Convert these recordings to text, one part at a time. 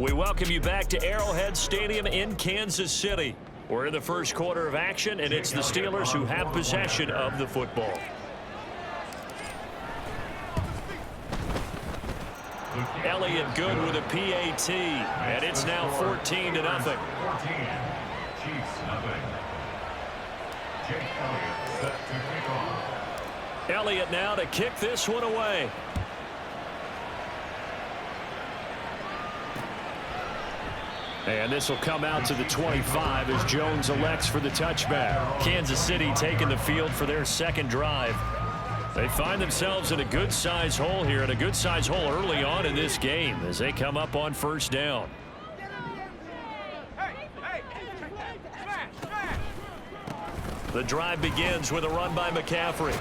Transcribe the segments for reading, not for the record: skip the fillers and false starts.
We welcome you back to Arrowhead Stadium in Kansas City. We're in the first quarter of action, and it's the Steelers who have possession of the football. Elliott good with a PAT, and it's now 14-0. Elliott now to kick this one away. And this will come out to the 25 as Jones elects for the touchback. Kansas City taking the field for their second drive. They find themselves in a good-sized hole here, and a good-sized hole early on in this game as they come up on first down. The drive begins with a run by McCaffrey.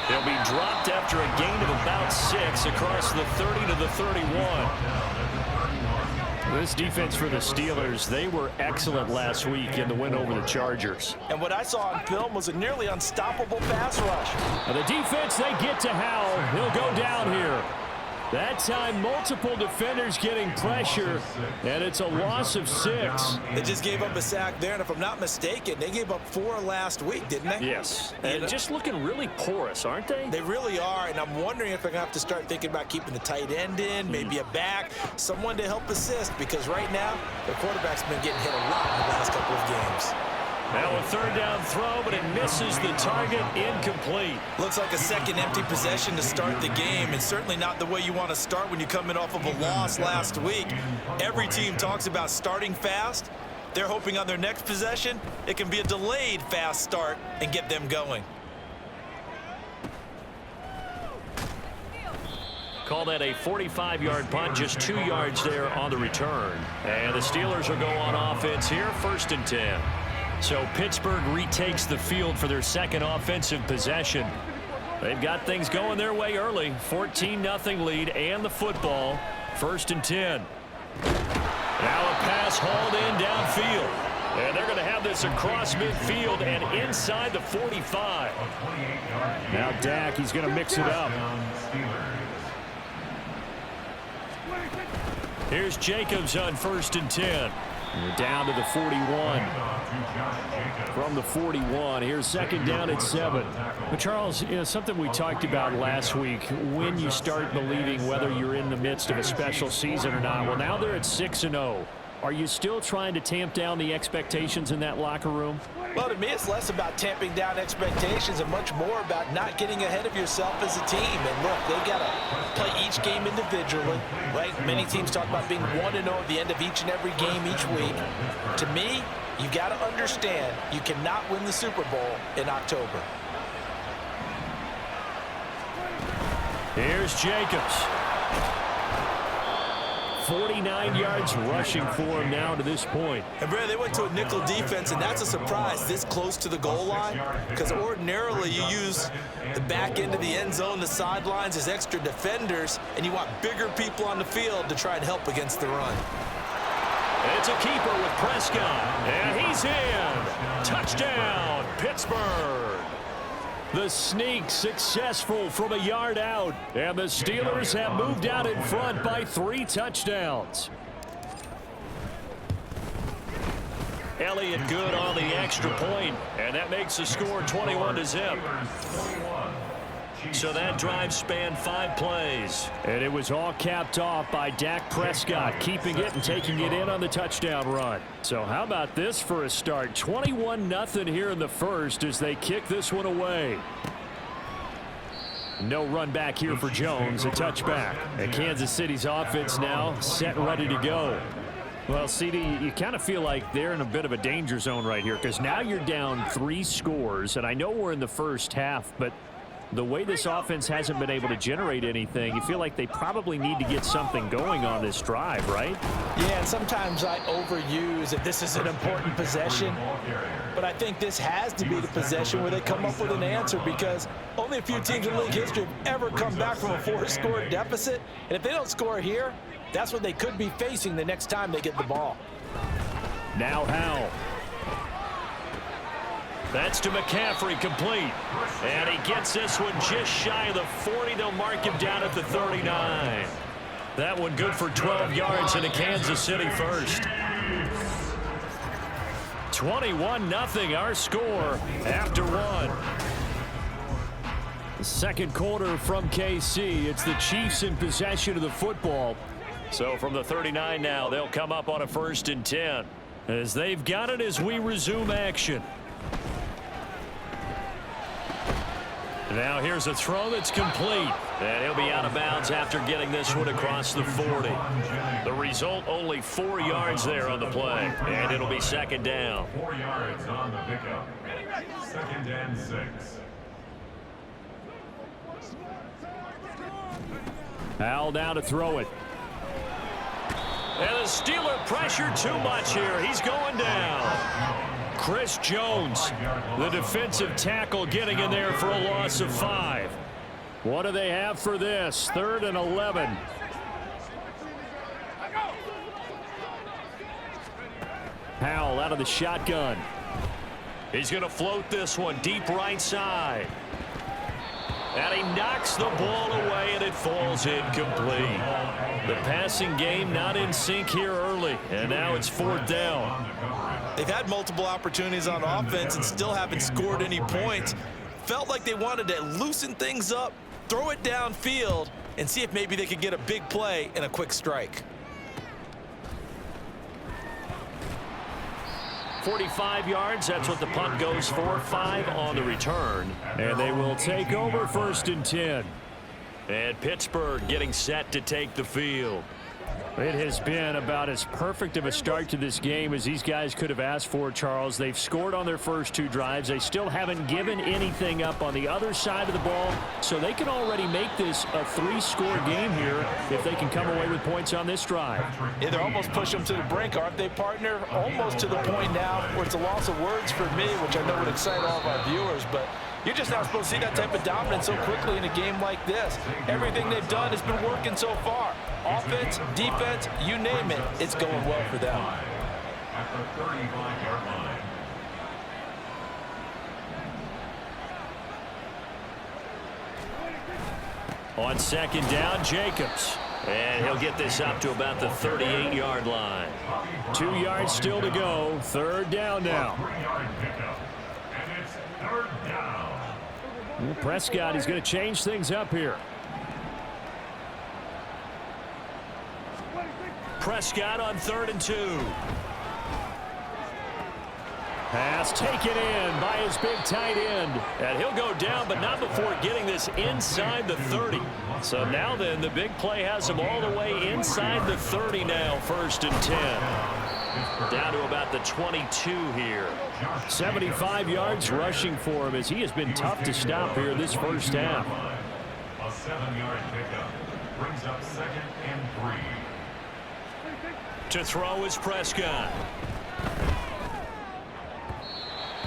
He'll be dropped after a gain of about 6 across the 30 to the 31. This defense for the Steelers, they were excellent last week in the win over the Chargers. And what I saw on film was a nearly unstoppable pass rush. And the defense, they get to Howell. He'll go down here. That time, multiple defenders getting pressure, and it's a loss of 6. They just gave up a sack there, and if I'm not mistaken, they gave up 4 last week, didn't they? Yes, and just looking really porous, aren't they? They really are, and I'm wondering if they're going to have to start thinking about keeping the tight end in, maybe a back, someone to help assist, because right now, their quarterback's been getting hit a lot in the last couple of games. Now a third down throw, but it misses the target, incomplete. Looks like a second empty possession to start the game, and certainly not the way you want to start when you're coming off of a loss last week. Every team talks about starting fast. They're hoping on their next possession, it can be a delayed fast start and get them going. Call that a 45-yard punt, just 2 yards there on the return. And the Steelers will go on offense here, 1st and 10. So Pittsburgh retakes the field for their second offensive possession. They've got things going their way early. 14-0 lead and the football. 1st and 10. Now a pass hauled in downfield. And they're going to have this across midfield and inside the 45. Now Dak, he's going to mix it up. Here's Jacobs on 1st and 10. We're down to the 41. From the 41, here's 2nd down at 7. But Charles, you know, something we talked about last week, when you start believing whether you're in the midst of a special season or not. Well, now they're at 6-0. Are you still trying to tamp down the expectations in that locker room? Well, to me, it's less about tamping down expectations and much more about not getting ahead of yourself as a team. And look, they've got to play each game individually, right? Many teams talk about being 1-0 at the end of each and every game each week. To me, you got to understand you cannot win the Super Bowl in October. Here's Jacobs. 49 yards rushing for him now to this point. And Brad, they went to a nickel defense, and that's a surprise this close to the goal line, because ordinarily you use the back end of the end zone, the sidelines as extra defenders, and you want bigger people on the field to try and help against the run. It's a keeper with Prescott, and he's in. Touchdown, Pittsburgh. The sneak successful from a yard out, and the Steelers have moved out in front by 3 touchdowns. Elliott good on the extra point, and that makes the score 21-0. So that drive spanned 5 plays. And it was all capped off by Dak Prescott, keeping it and taking it in on the touchdown run. So how about this for a start? 21-0 here in the first as they kick this one away. No run back here for Jones, a touchback. And Kansas City's offense now set and ready to go. Well, CD, you kind of feel like they're in a bit of a danger zone right here because now you're down 3 scores, and I know we're in the first half, but the way this offense hasn't been able to generate anything, you feel like they probably need to get something going on this drive, right? Yeah, and sometimes I overuse that this is an important possession, but I think this has to be the possession where they come up with an answer because only a few teams in league history have ever come back from a 4-score deficit, and if they don't score here, that's what they could be facing the next time they get the ball. Now Howell. That's to McCaffrey, complete. And he gets this one just shy of the 40. They'll mark him down at the 39. That one good for 12 yards into Kansas City first. 21-0 our score after one. The second quarter from KC. It's the Chiefs in possession of the football. So from the 39 now, they'll come up on a 1st and 10. As they've got it as we resume action. Now here's a throw that's complete. And he'll be out of bounds after getting this one across the 40. The result, only 4 yards there on the play. And it'll be 2nd down. 4 yards on the pickup. 2nd and 6. Howell down to throw it. And the Steeler pressure too much here. He's going down. Chris Jones, the defensive tackle, getting in there for a loss of 5. What do they have for this? 3rd and 11. Howell out of the shotgun. He's going to float this one deep right side. And he knocks the ball away, and it falls incomplete. The passing game not in sync here early, and now it's 4th down. They've had multiple opportunities on offense and still haven't scored any points. Felt like they wanted to loosen things up, throw it downfield, and see if maybe they could get a big play and a quick strike. 45 yards, that's what the punt goes for. 5 on the return. And they will take over 1st and 10. And Pittsburgh getting set to take the field. It has been about as perfect of a start to this game as these guys could have asked for, Charles. They've scored on their first 2 drives. They still haven't given anything up on the other side of the ball, so they can already make this a 3-score game here if they can come away with points on this drive. Yeah, they're almost pushing them to the brink, aren't they, partner? Almost to the point now where it's a loss of words for me, which I know would excite all of our viewers, but you're just not supposed to see that type of dominance so quickly in a game like this. Everything they've done has been working so far. Offense, defense, you name it, it's going well for them. At the 35-yard line. On 2nd down, Jacobs. And he'll get this up to about the 38-yard line. 2 yards still to go. 3rd down now. 3-yard pickup. And it's 3rd down. Prescott is going to change things up here. Prescott on 3rd and 2. Pass taken in by his big tight end. And he'll go down, but not before getting this inside the 30. So now then, the big play has him all the way inside the 30 now, 1st and 10. Down to about the 22 here. 75 yards rushing for him as he has been tough to stop here this first half. A 7-yard pickup brings up 2nd and 3. To throw is Prescott.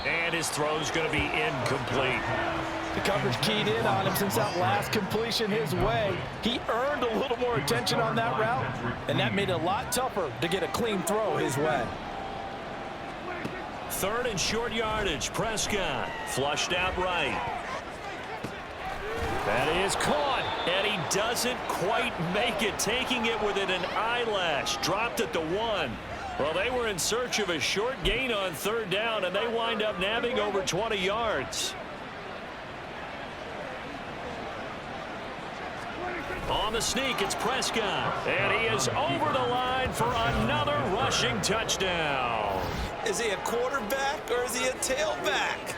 And his throw's going to be incomplete. The coverage keyed in on him since that last completion his way. He earned a little more attention on that route, and that made it a lot tougher to get a clean throw his way. 3rd and short yardage. Prescott flushed out right. That is caught, and he doesn't quite make it, taking it within an eyelash. Dropped at the 1. Well, they were in search of a short gain on 3rd down, and they wind up nabbing over 20 yards. On the sneak, it's Prescott, and he is over the line for another rushing touchdown. Is he a quarterback or is he a tailback?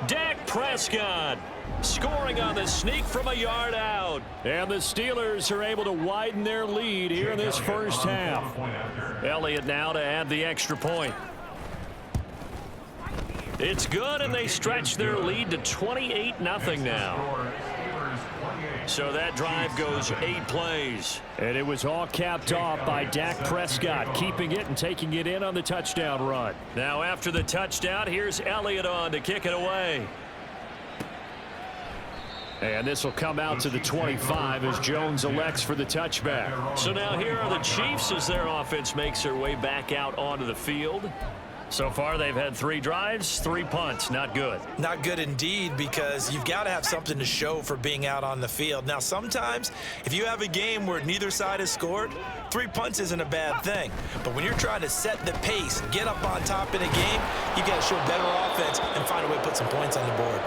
Dak Prescott scoring on the sneak from a yard out. And the Steelers are able to widen their lead here in this first half. Elliott now to add the extra point. It's good, and they stretch their lead to 28-0 now. So that drive goes 8 plays. And it was all capped off by Dak Prescott, keeping it and taking it in on the touchdown run. Now after the touchdown, here's Elliott on to kick it away. And this will come out to the 25 as Jones elects for the touchback. So now here are the Chiefs as their offense makes their way back out onto the field. So far, they've had 3 drives, 3 punts. Not good. Not good indeed, because you've got to have something to show for being out on the field. Now, sometimes, if you have a game where neither side has scored, 3 punts isn't a bad thing. But when you're trying to set the pace, get up on top in a game, you've got to show better offense and find a way to put some points on the board.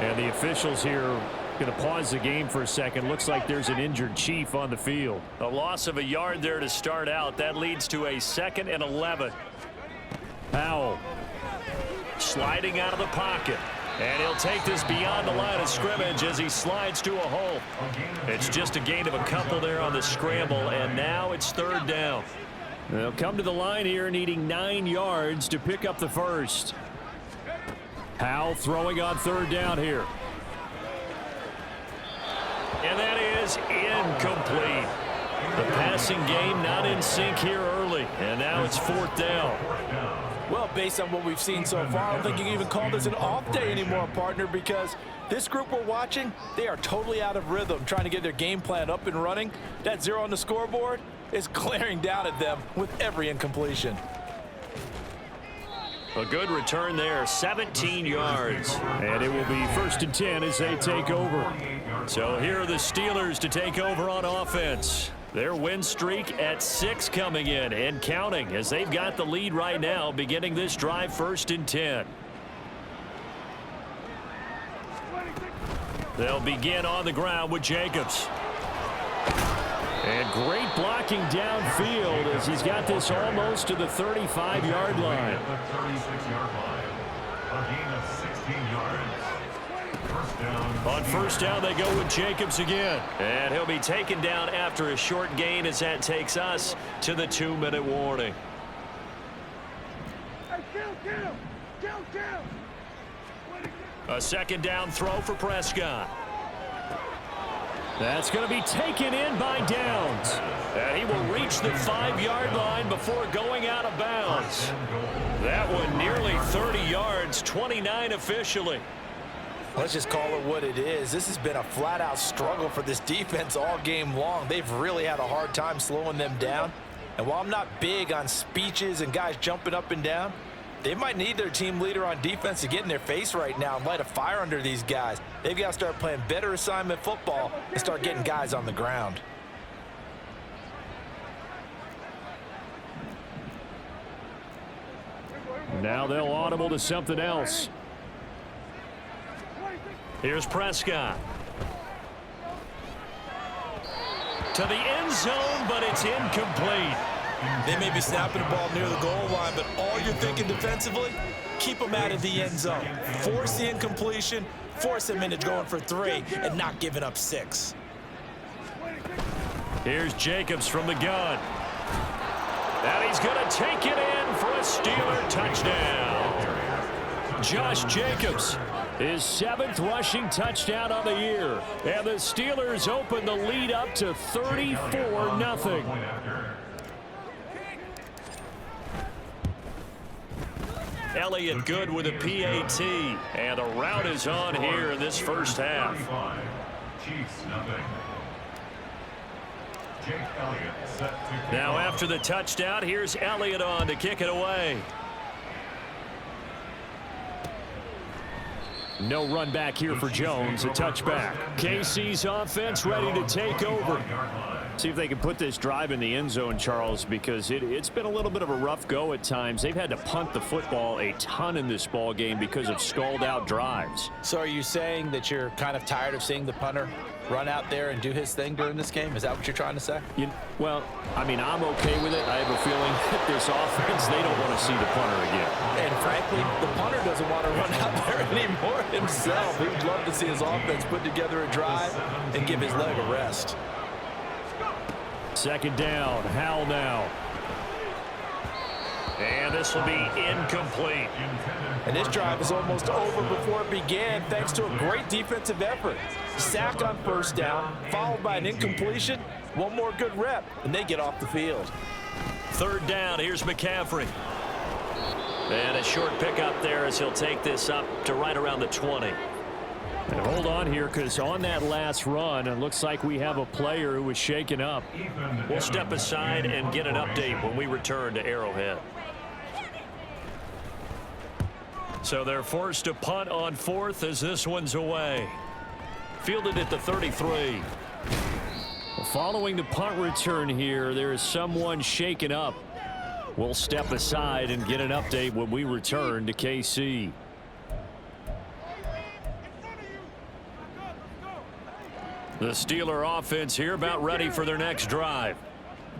And the officials here going to pause the game for a second. Looks like there's an injured Chief on the field. A loss of a yard there to start out. That leads to a 2nd and 11. Howell sliding out of the pocket. And he'll take this beyond the line of scrimmage as he slides to a hole. It's just a gain of a couple there on the scramble, and now it's 3rd down. They'll come to the line here needing 9 yards to pick up the first. Howell throwing on 3rd down here. And that is incomplete. The passing game not in sync here early, and now it's 4th down. Well, based on what we've seen so far, I don't think you can even call this an off day anymore, partner, because this group we're watching, they are totally out of rhythm, trying to get their game plan up and running. That 0 on the scoreboard is glaring down at them with every incompletion. A good return there, 17 yards. And it will be 1st and 10 as they take over. So here are the Steelers to take over on offense. Their win streak at 6 coming in and counting as they've got the lead right now, beginning this drive 1st and 10. They'll begin on the ground with Jacobs. And great blocking downfield as he's got this almost to the 35-yard line. The 36-yard line. A gain of 16 yards. On 1st down, they go with Jacobs again. And he'll be taken down after a short gain as that takes us to the 2-minute warning. A 2nd down throw for Prescott. That's going to be taken in by Downs. And he will reach the 5-yard line before going out of bounds. That one nearly 30 yards, 29 officially. Let's just call it what it is. This has been a flat-out struggle for this defense all game long. They've really had a hard time slowing them down. And while I'm not big on speeches and guys jumping up and down, they might need their team leader on defense to get in their face right now and light a fire under these guys. They've got to start playing better assignment football and start getting guys on the ground. Now they'll audible to something else. Here's Prescott. To the end zone, but it's incomplete. They may be snapping the ball near the goal line, but all you're thinking defensively, keep them out of the end zone. Force the incompletion, force them into going for 3, and not giving up 6. Here's Jacobs from the gun. And he's going to take it in for a Steeler touchdown. Josh Jacobs, his 7th rushing touchdown on the year. And the Steelers open the lead up to 34-0. Elliott good with a PAT. And the route is on here in this first half. Chiefs nothing. Jake Elliott set to kick Now off. after the touchdown, here's Elliott on to kick it away. No run back here for Jones, a touchback. KC's offense ready to take over. See if they can put this drive in the end zone, Charles, because it's been a little bit of a rough go at times. They've had to punt the football a ton in this ball game because of stalled out drives. So are you saying that you're kind of tired of seeing the punter run out there and do his thing during this game? Is that what you're trying to say? Well, I mean, I'm okay with it. I have a feeling that this offense, they don't want to see the punter again. And frankly, the punter doesn't want to run out there anymore himself. He would love to see his offense put together a drive and give his leg a rest. 2nd down, Howell now. And this will be incomplete. And this drive is almost over before it began thanks to a great defensive effort. Sack on 1st down, followed by an incompletion. One more good rep, and they get off the field. 3rd down, here's McCaffrey. And a short pickup there as he'll take this up to right around the 20. And hold on here, because on that last run, it looks like we have a player who was shaken up. We'll step aside and get an update when we return to Arrowhead. So they're forced to punt on 4th as this one's away. Fielded at the 33. Following the punt return here, there is someone shaken up. We'll step aside and get an update when we return to KC. The Steeler offense here about ready for their next drive.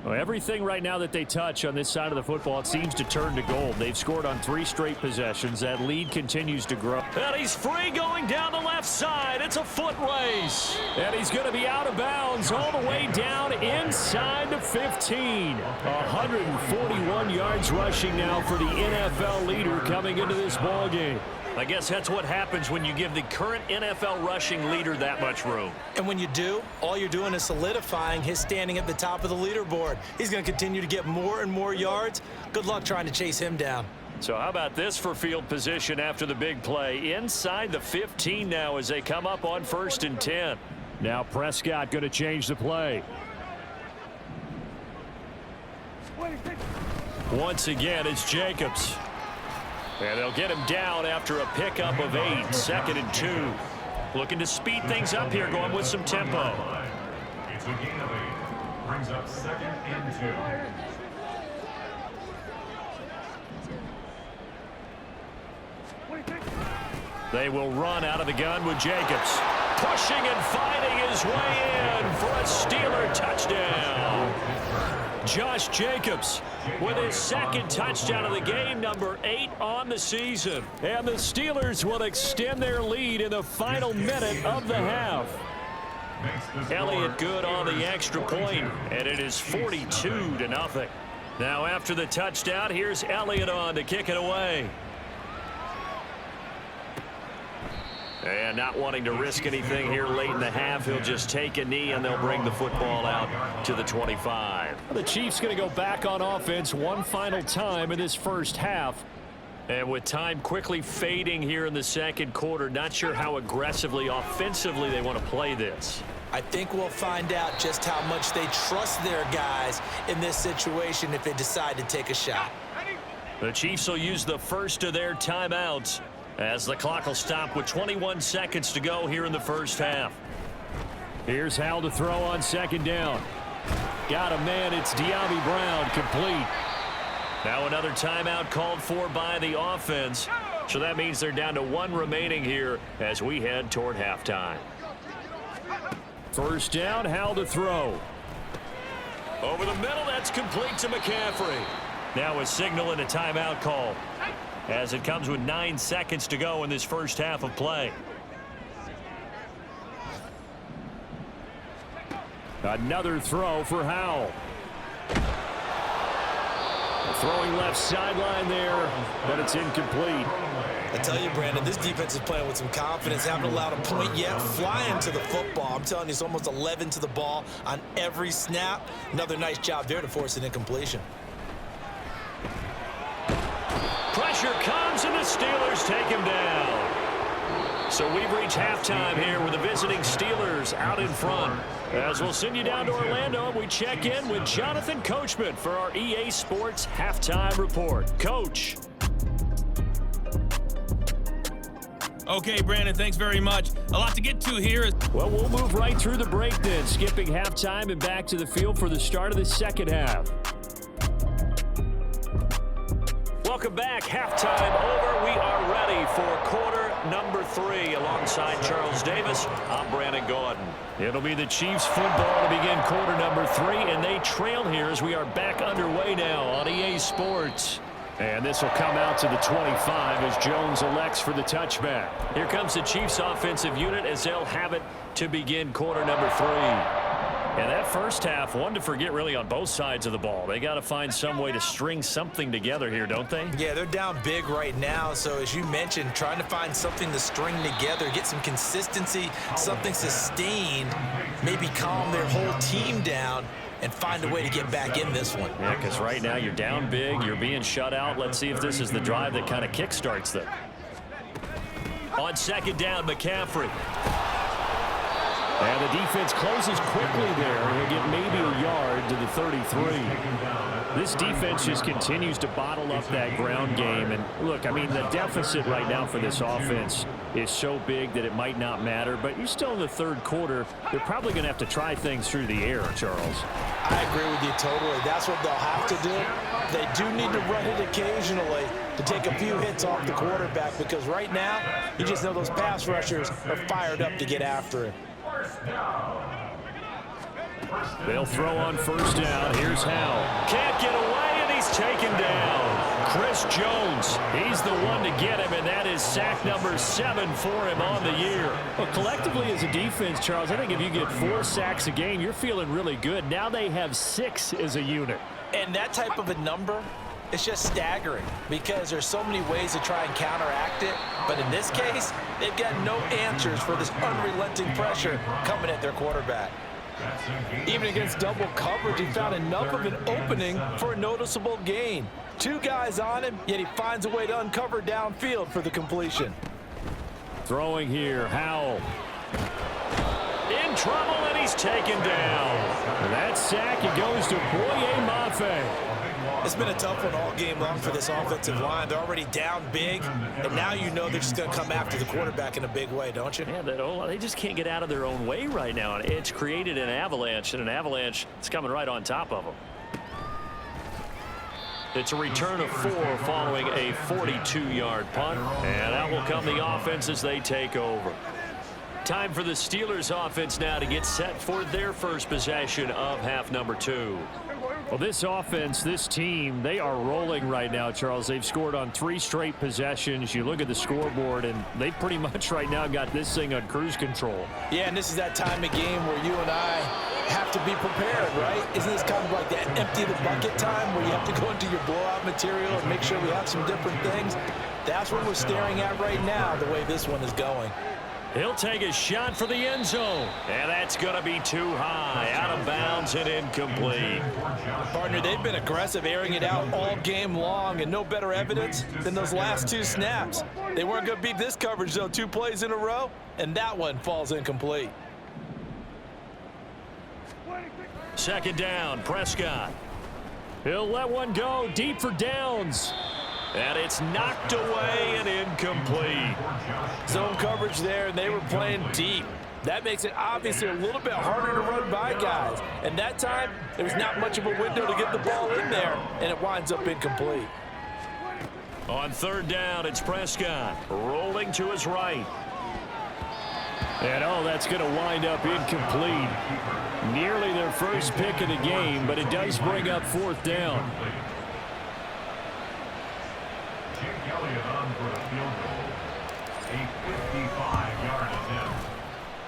Well, everything right now that they touch on this side of the football, it seems to turn to gold. They've scored on 3 straight possessions. That lead continues to grow. And he's free going down the left side. It's a foot race. And he's going to be out of bounds all the way down inside the 15. 141 yards rushing now for the NFL leader coming into this ball game. I guess that's what happens when you give the current NFL rushing leader that much room. And when you do, all you're doing is solidifying his standing at the top of the leaderboard. He's going to continue to get more and more yards. Good luck trying to chase him down. So how about this for field position after the big play? Inside the 15 now as they come up on 1st and 10. Now Prescott going to change the play. Once again, it's Jacobs. And they'll get him down after a pickup of 8, 2nd and 2. Looking to speed things up here, going with some tempo. It's a gain of 8. Brings up 2nd and 2. They will run out of the gun with Jacobs. Pushing and fighting his way in for a Steeler touchdown. Josh Jacobs with his 2nd touchdown of the game, number 8 on the season. And the Steelers will extend their lead in the final minute of the half. Elliott good on the extra point, and it is 42-0. Now after the touchdown, here's Elliott on to kick it away. And not wanting to risk anything here late in the half, he'll just take a knee and they'll bring the football out to the 25. The Chiefs going to go back on offense one final time in this first half. And with time quickly fading here in the 2nd quarter, not sure how aggressively offensively they want to play this. I think we'll find out just how much they trust their guys in this situation if they decide to take a shot. The Chiefs will use the first of their timeouts as the clock will stop with 21 seconds to go here in the first half. Here's Howell to throw on 2nd down. Got a man. It's De'Ami Brown, complete. Now another timeout called for by the offense. So that means they're down to 1 remaining here as we head toward halftime. First down, Howell to throw. Over the middle, that's complete to McCaffrey. Now a signal and a timeout call, as it comes with 9 seconds to go in this first half of play. Another throw for Howell. Throwing left sideline there, but it's incomplete. I tell you, Brandon, this defense is playing with some confidence. Haven't allowed a point yet. Flying to the football. I'm telling you, it's almost 11 to the ball on every snap. Another nice job there to force an incompletion. Pressure comes, and the Steelers take him down. So we've reached halftime here with the visiting Steelers out in front. As we'll send you down to Orlando, and we check in with Jonathan Coachman for our EA Sports Halftime Report. Coach. Okay, Brandon, thanks very much. A lot to get to here. Well, we'll move right through the break then, skipping halftime and back to the field for the start of the second half. Welcome back. Halftime over. We are ready for quarter number 3. Alongside Charles Davis, I'm Brandon Gordon. It'll be the Chiefs football to begin quarter number 3, and they trail here as we are back underway now on EA Sports. And this will come out to the 25 as Jones elects for the touchback. Here comes the Chiefs offensive unit as they'll have it to begin quarter number 3. And that first half, one to forget really on both sides of the ball. They got to find some way to string something together here, don't they? Yeah, they're down big right now. So as you mentioned, trying to find something to string together, get some consistency, something sustained, maybe calm their whole team down and find a way to get back in this one. Yeah, because right now you're down big, you're being shut out. Let's see if this is the drive that kind of kickstarts them. On second down, McCaffrey. And the defense closes quickly there. He'll get maybe a yard to the 33. This defense just continues to bottle up that ground game. And look, I mean, the deficit right now for this offense is so big that it might not matter. But you're still in the third quarter. They're probably going to have to try things through the air, Charles. I agree with you totally. That's what they'll have to do. They do need to run it occasionally to take a few hits off the quarterback, because right now, you just know those pass rushers are fired up to get after him. They'll throw on first down. Here's Howell. Can't get away, and he's taken down. Chris Jones, he's the one to get him, and that is sack number 7 for him on the year. Well, collectively as a defense, Charles, I think if you get 4 sacks a game, you're feeling really good. Now they have 6 as a unit. And that type of a number, it's just staggering, because there's so many ways to try and counteract it. But in this case, they've got no answers for this unrelenting pressure coming at their quarterback. Even against double coverage, he found enough of an opening for a noticeable gain. 2 guys on him, yet he finds a way to uncover downfield for the completion. Throwing here, Howell. In trouble, and he's taken down. And that sack, it goes to Boye Mafe. It's been a tough one all game long for this offensive line. They're already down big, and now you know they're just going to come after the quarterback in a big way, don't you? Yeah, they just can't get out of their own way right now. And it's created an avalanche, and an avalanche is coming right on top of them. It's a return of 4 following a 42-yard punt, and that will come the offense as they take over. Time for the Steelers offense now to get set for their first possession of half number 2. Well, this offense, this team, they are rolling right now, Charles. They've scored on 3 straight possessions. You look at the scoreboard, and they pretty much right now got this thing on cruise control. Yeah, and this is that time of game where you and I have to be prepared, right? Isn't this kind of like that empty the bucket time where you have to go into your blowout material and make sure we have some different things? That's what we're staring at right now, the way this one is going. He'll take a shot for the end zone. And that's going to be too high. Out of bounds and incomplete. Partner, they've been aggressive, airing it out all game long, and no better evidence than those last 2 snaps. They weren't going to beat this coverage, though, 2 plays in a row, and that one falls incomplete. Second down, Prescott. He'll let one go deep for downs. And it's knocked away and incomplete. Zone coverage there, and they were playing deep. That makes it obviously a little bit harder to run by guys. And that time, there was not much of a window to get the ball in there, and it winds up incomplete. On third down, it's Prescott rolling to his right. And that's going to wind up incomplete. Nearly their first pick of the game, but it does bring up fourth down.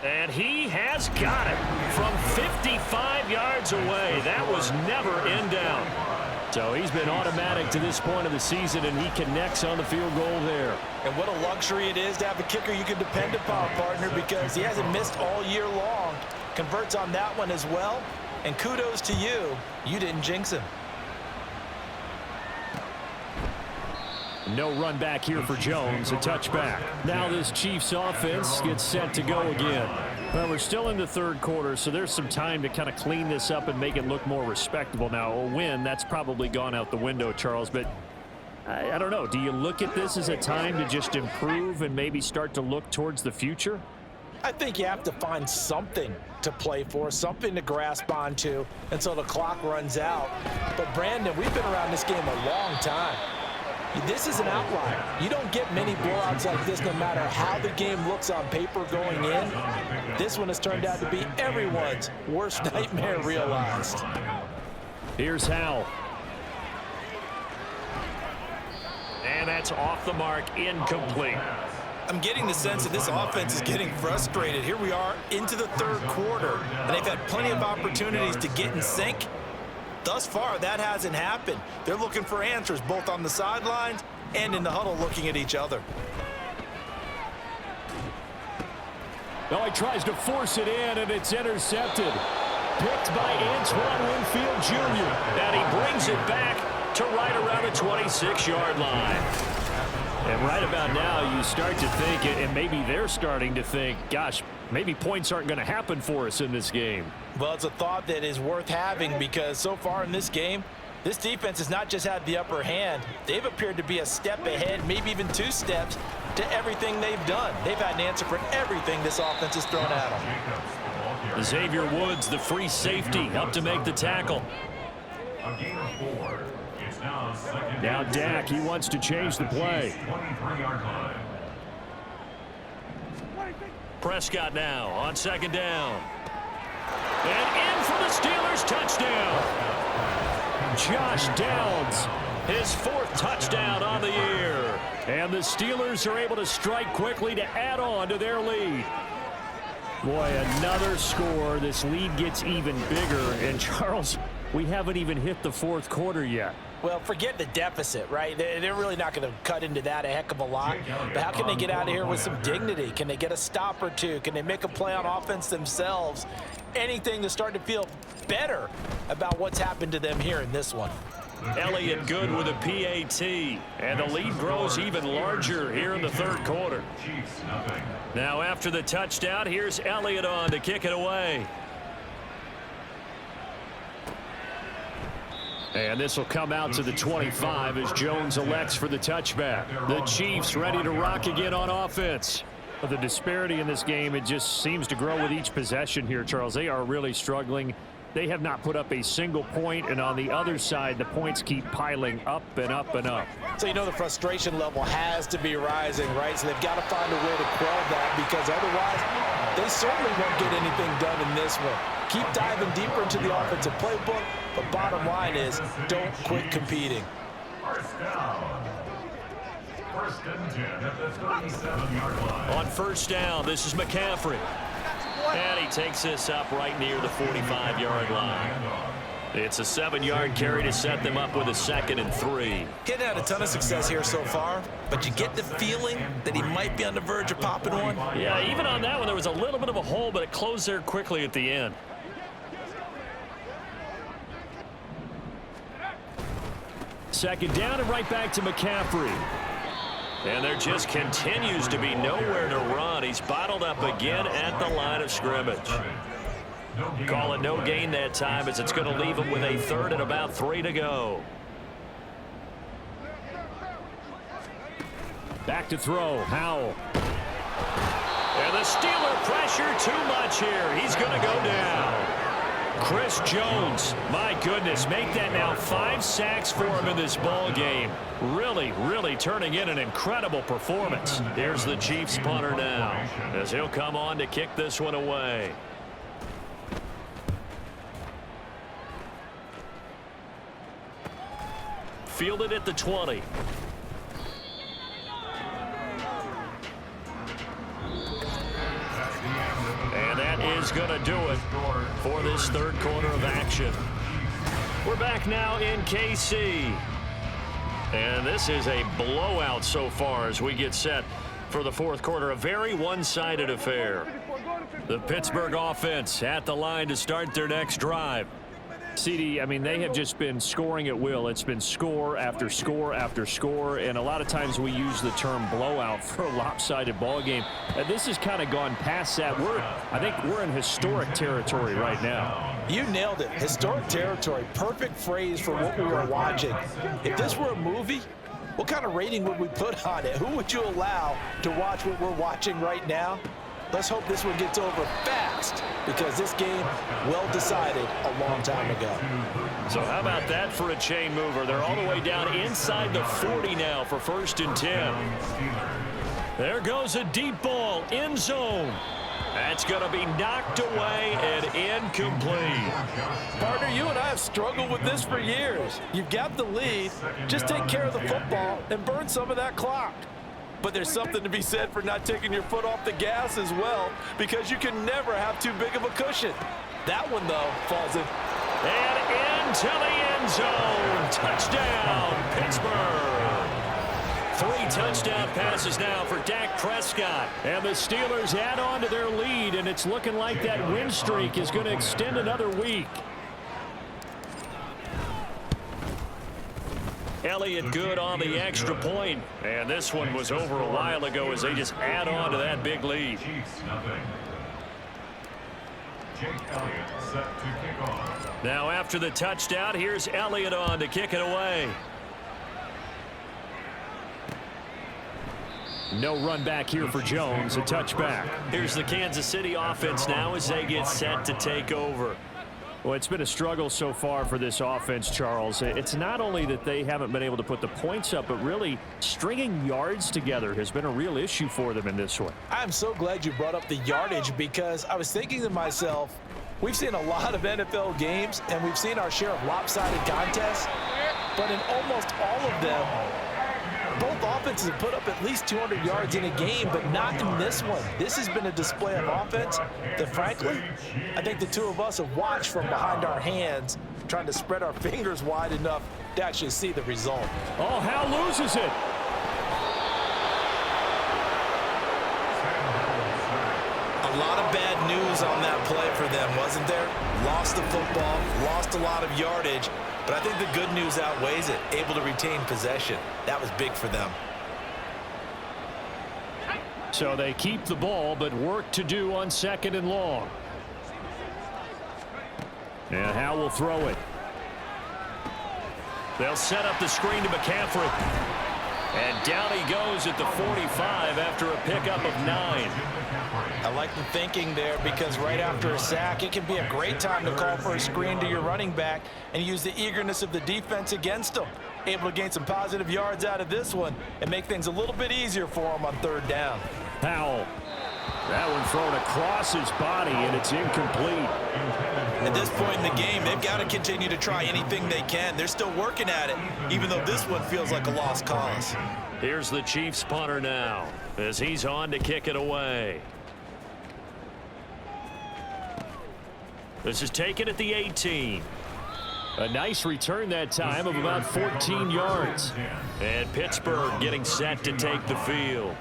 And he has got it from 55 yards away. That was never in doubt. So he's been automatic to this point of the season, and he connects on the field goal there. And what a luxury it is to have a kicker you can depend upon, partner, because he hasn't missed all year long. Converts on that one as well. And kudos to you. You didn't jinx him. No run back here for Jones, a touchback. Now this Chiefs offense gets set to go again. Well, we're still in the third quarter, so there's some time to kind of clean this up and make it look more respectable. Now, a win, that's probably gone out the window, Charles, but I don't know. Do you look at this as a time to just improve and maybe start to look towards the future? I think you have to find something to play for, something to grasp onto until the clock runs out. But, Brandon, we've been around this game a long time. This is an outlier. You don't get many blowouts like this no matter how the game looks on paper going in. This one has turned out to be everyone's worst nightmare realized. Here's Howell. And that's off the mark, incomplete. I'm getting the sense that this offense is getting frustrated. Here we are into the third quarter, and they've had plenty of opportunities to get in sync. Thus far, that hasn't happened. They're looking for answers both on the sidelines and in the huddle looking at each other. He tries to force it in, and it's intercepted. Picked by Antoine Winfield Jr. And he brings it back to right around the 26-yard line. And right about now, you start to think, and maybe they're starting to think, gosh, maybe points aren't going to happen for us in this game. Well, it's a thought that is worth having because so far in this game, this defense has not just had the upper hand. They've appeared to be a step ahead, maybe even 2 steps to everything they've done. They've had an answer for everything this offense has thrown at them. Xavier Woods, the free safety, helped to make the tackle. A gain of 4. It's now second. Now Dak, he wants to change the play. 23-yard line. Prescott now on second down. And in for the Steelers, touchdown. Josh Downs, his 4th touchdown on the year. And the Steelers are able to strike quickly to add on to their lead. Boy, another score. This lead gets even bigger. And Charles, we haven't even hit the 4th quarter yet. Well, forget the deficit, right? They're really not going to cut into that a heck of a lot. But how can they get out of here with some dignity? Can they get a stop or two? Can they make a play on offense themselves? Anything to start to feel better about what's happened to them here in this one. Elliott good with a PAT. And the lead grows even larger here in the 3rd quarter. Now after the touchdown, here's Elliott on to kick it away. And this will come out to the 25 as Jones elects for the touchback. The Chiefs ready to rock again on offense. But the disparity in this game, it just seems to grow with each possession here, Charles. They are really struggling. They have not put up a single point, and on the other side, the points keep piling up and up and up. So you know the frustration level has to be rising, right? So they've got to find a way to quell that because otherwise they certainly won't get anything done in this one. Keep diving deeper into the offensive playbook, but bottom line is don't quit competing. First down. First and 10 at the 37-yard line. On first down, this is McCaffrey. And he takes this up right near the 45-yard line. It's a 7-yard carry to set them up with a 2nd and 3. Getting had a ton of success here so far, but you get the feeling that he might be on the verge of popping one. Yeah, even on that one, there was a little bit of a hole, but it closed there quickly at the end. Second down and right back to McCaffrey. And there just continues to be nowhere to run. He's bottled up again at the line of scrimmage. Call it no gain that time as it's going to leave him with a 3rd and about 3 to go. Back to throw, Howell. And the Steeler pressure too much here. He's going to go down. Chris Jones, my goodness, make that now 5 sacks for him in this ball game. Really, really turning in an incredible performance. Here's the Chiefs punter now as he'll come on to kick this one away. Fielded at the 20. And that is going to do it for this 3rd quarter of action. We're back now in KC. And this is a blowout so far as we get set for the 4th quarter. A very one-sided affair. The Pittsburgh offense at the line to start their next drive. CD, I mean, they have just been scoring at will. It's been score after score after score, and a lot of times we use the term blowout for a lopsided ball game. This has kind of gone past that. I think we're in historic territory right now. You nailed it. Historic territory. Perfect phrase for what we are watching. If this were a movie, what kind of rating would we put on it? Who would you allow to watch what we're watching right now? Let's hope this one gets over fast because this game, well decided a long time ago. So how about that for a chain mover? They're all the way down inside the 40 now for 1st and 10. There goes a deep ball, end zone. That's going to be knocked away and incomplete. Partner, you and I have struggled with this for years. You've got the lead. Just take care of the football and burn some of that clock. But there's something to be said for not taking your foot off the gas as well, because you can never have too big of a cushion. That one, though, falls in. And into the end zone. Touchdown, Pittsburgh. 3 touchdown passes now for Dak Prescott. And the Steelers add on to their lead, and it's looking like that win streak is going to extend another week. Elliott good on the extra point. And this one was over a while ago as they just add on to that big lead. Chiefs nothing. Jake Elliott set to kick off. Now after the touchdown, here's Elliott on to kick it away. No run back here for Jones, a touchback. Here's the Kansas City offense now as they get set to take over. Well, it's been a struggle so far for this offense, Charles. It's not only that they haven't been able to put the points up, but really stringing yards together has been a real issue for them in this one. I'm so glad you brought up the yardage because I was thinking to myself, we've seen a lot of NFL games and we've seen our share of lopsided contests, but in almost all of them, both offenses have put up at least 200 yards in a game, but not in this one. This has been a display of offense that, frankly, I think the two of us have watched from behind our hands, trying to spread our fingers wide enough to actually see the result. Oh, Howell loses it. A lot of bad news on that play for them, wasn't there? Lost the football, lost a lot of yardage, but I think the good news outweighs it. Able to retain possession. That was big for them. So they keep the ball, but work to do on 2nd and long. And Howell will throw it. They'll set up the screen to McCaffrey. And down he goes at the 45 after a pickup of 9. I like the thinking there because right after a sack, it can be a great time to call for a screen to your running back and use the eagerness of the defense against them. Able to gain some positive yards out of this one and make things a little bit easier for them on 3rd down. Howell. That one thrown across his body, and it's incomplete. At this point in the game, they've got to continue to try anything they can. They're still working at it, even though this one feels like a lost cause. Here's the Chiefs punter now as he's on to kick it away. This is taken at the 18. A nice return that time of about 14 yards. And Pittsburgh getting set to take the field.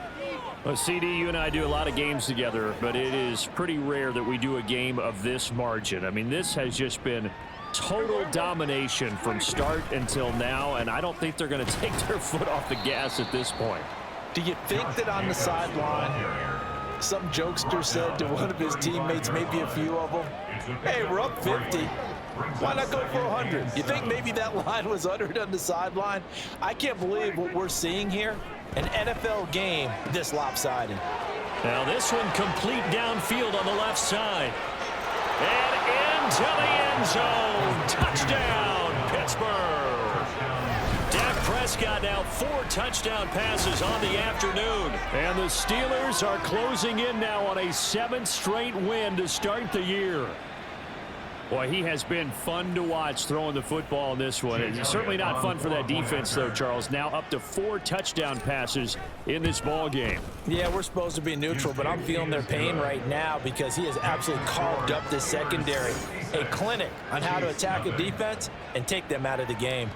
Well, CD, you and I do a lot of games together, but it is pretty rare that we do a game of this margin. I mean, this has just been total domination from start until now, and I don't think they're going to take their foot off the gas at this point. Do you think that on the sideline, some jokester said to one of his teammates, maybe a few of them, hey, we're up 50. Why not go for 100? You think maybe that line was uttered on the sideline? I can't believe what we're seeing here. An NFL game this lopsided. Now this one complete downfield on the left side. And into the end zone. Touchdown, Pittsburgh. Dak Prescott now 4 touchdown passes on the afternoon. And the Steelers are closing in now on a 7th straight win to start the year. Boy, he has been fun to watch throwing the football in this one. It's certainly not fun for that defense, though, Charles. Now up to 4 touchdown passes in this ball game. Yeah, we're supposed to be neutral, but I'm feeling their pain right now because he has absolutely carved up this secondary. A clinic on how to attack a defense and take them out of the game.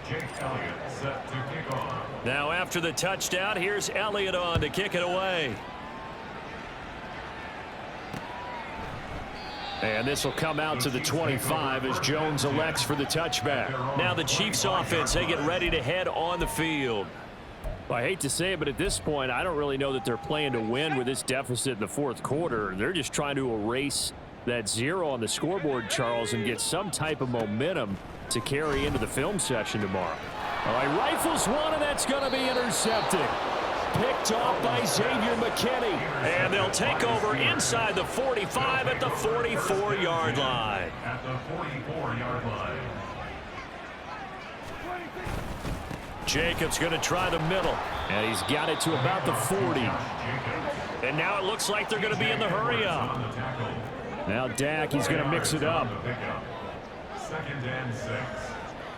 Jake Elliott set to kick off. Now after the touchdown, here's Elliott on to kick it away. And this will come out to the 25 as Jones elects for the touchback. Now the Chiefs offense, they get ready to head on the field. Well, I hate to say it, but at this point, I don't really know that they're playing to win with this deficit in the 4th quarter. They're just trying to erase that 0 on the scoreboard, Charles, and get some type of momentum to carry into the film session tomorrow. All right, rifles one, and that's going to be intercepted. Picked off by Xavier McKinney. And they'll take over inside the 45 at the 44-yard line. At the 44-yard line. Jacobs going to try the middle. And he's got it to about the 40. And now it looks like they're going to be in the hurry up. Now Dak, he's going to mix it up. 2nd and 6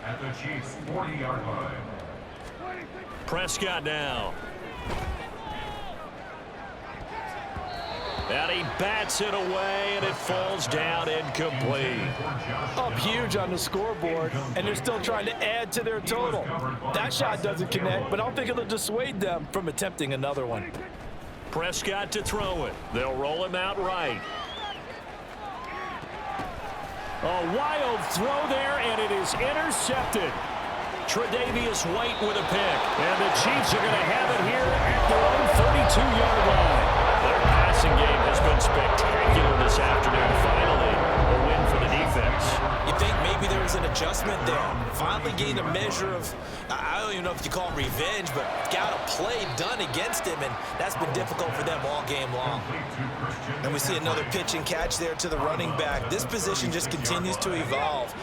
at the Chiefs' 40-yard line. Prescott now. And he bats it away, and it falls down incomplete. Up huge on the scoreboard, and they're still trying to add to their total. That shot doesn't connect, but I don't think it'll dissuade them from attempting another one. Prescott to throw it. They'll roll him out right. A wild throw there, and it is intercepted. Tre'Davious White with a pick. And the Chiefs are going to have it here at their own 32-yard line. Their passing game has been spectacular this afternoon. Finally, a win for the defense. You think maybe there was an adjustment there. Finally gained a measure of, I don't even know if you call it revenge, but got a play done against him, and that's been difficult for them all game long. And we see another pitch and catch there to the running back. This position just continues to evolve.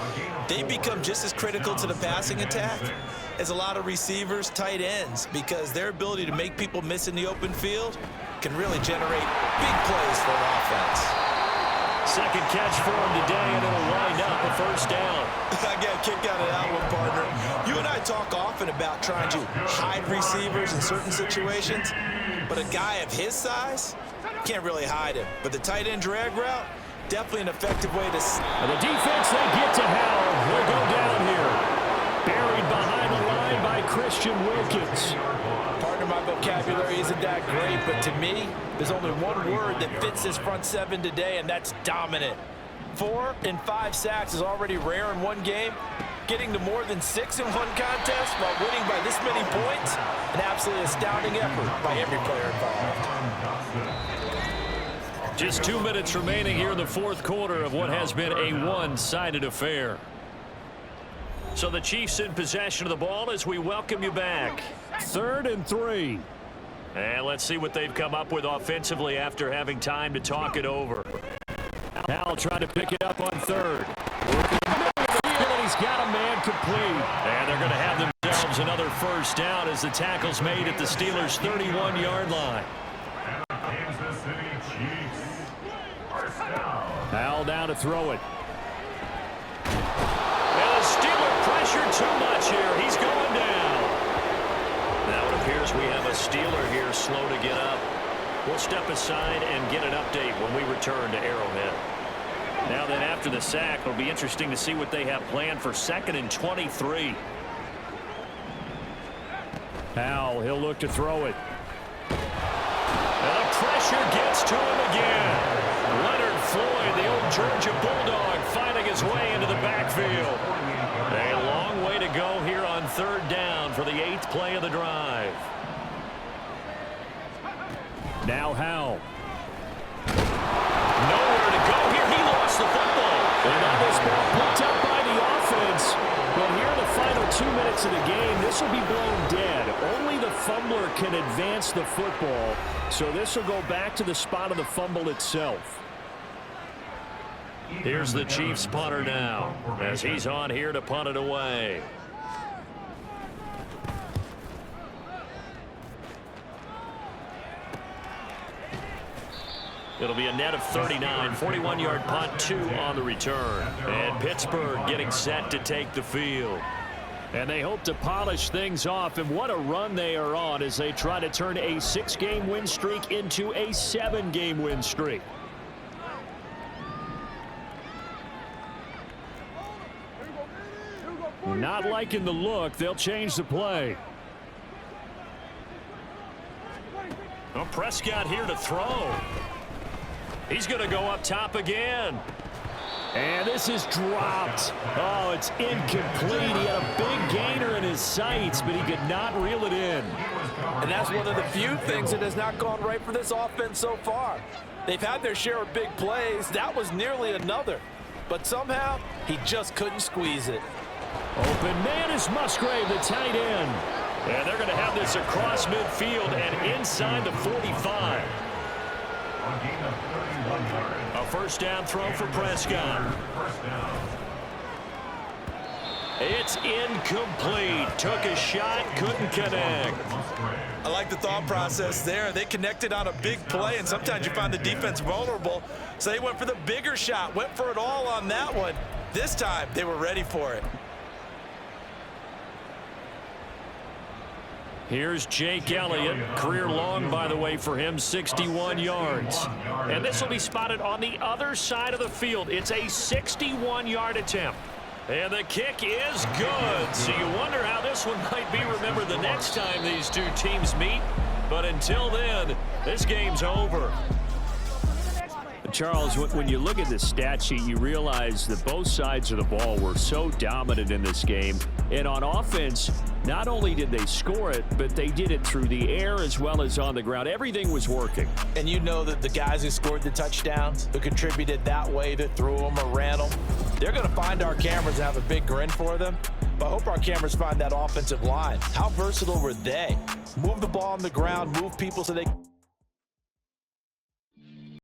They become just as critical to the passing attack as a lot of receivers, tight ends, because their ability to make people miss in the open field can really generate big plays for an offense. Second catch for him today, and it'll wind up a first down. I got a kick out of that one, partner. You and I talk often about trying to hide receivers in certain situations, but a guy of his size can't really hide him. But the tight end drag route, definitely an effective way to... And the defense, they get to Howell. He'll go down here. Buried behind the line by Christian Wilkins. Partner, my vocabulary isn't that great, but to me, there's only one word that fits this front seven today, and that's dominant. 4 and 5 sacks is already rare in one game. Getting to more than 6 in one contest while winning by this many points, an absolutely astounding effort by every player involved. Just 2 minutes remaining here in the fourth quarter of what has been a one-sided affair. So the Chiefs in possession of the ball as we welcome you back. 3rd and 3. And let's see what they've come up with offensively after having time to talk it over. Howell trying to pick it up on 3rd. Working in the middle of the field, and he's got a man complete. And they're going to have themselves another first down as the tackle's made at the Steelers' 31-yard line. Kansas City Chiefs. First down. Howell down to throw it. And the Steeler pressure too much here. He's going down. Now it appears we have a Steeler here slow to get up. We'll step aside and get an update when we return to Arrowhead. Now then, after the sack, it'll be interesting to see what they have planned for 2nd and 23. Howell, he'll look to throw it. And the pressure gets to him again. Leonard Floyd, the old Georgia Bulldog, finding his way into the backfield. A long way to go here on 3rd down for the 8th play of the drive. Now Howell. Nowhere to go here. He lost the football. And now this ball picked up by the offense. But here in the final 2 minutes of the game, this will be blown dead. Only the fumbler can advance the football. So this will go back to the spot of the fumble itself. Here's the Chiefs punter now as he's on here to punt it away. It'll be a net of 39, 41-yard punt, 2 on the return. And Pittsburgh getting set to take the field. And they hope to polish things off, and what a run they are on as they try to turn a 6-game win streak into a 7-game win streak. Not liking the look. They'll change the play. Well, Prescott here to throw. He's going to go up top again. And this is dropped. Oh, it's incomplete. He had a big gainer in his sights, but he could not reel it in. And that's one of the few things that has not gone right for this offense so far. They've had their share of big plays. That was nearly another. But somehow, he just couldn't squeeze it. Open man is Musgrave, the tight end. And they're going to have this across midfield and inside the 45. A first down throw for Prescott. It's incomplete. Took a shot, couldn't connect. I like the thought process there. They connected on a big play, and sometimes you find the defense vulnerable. So they went for the bigger shot, went for it all on that one. This time, they were ready for it. Here's Jake Elliott. Career long, by the way, for him, 61 yards. And this will be spotted on the other side of the field. It's a 61-yard attempt. And the kick is good. So you wonder how this one might be remembered the next time these two teams meet. But until then, this game's over. Charles, when you look at the stat sheet, you realize that both sides of the ball were so dominant in this game. And on offense, not only did they score it, but they did it through the air as well as on the ground. Everything was working. And you know that the guys who scored the touchdowns, who contributed that way, that threw them or ran them, they're going to find our cameras and have a big grin for them. But I hope our cameras find that offensive line. How versatile were they? Move the ball on the ground, move people so they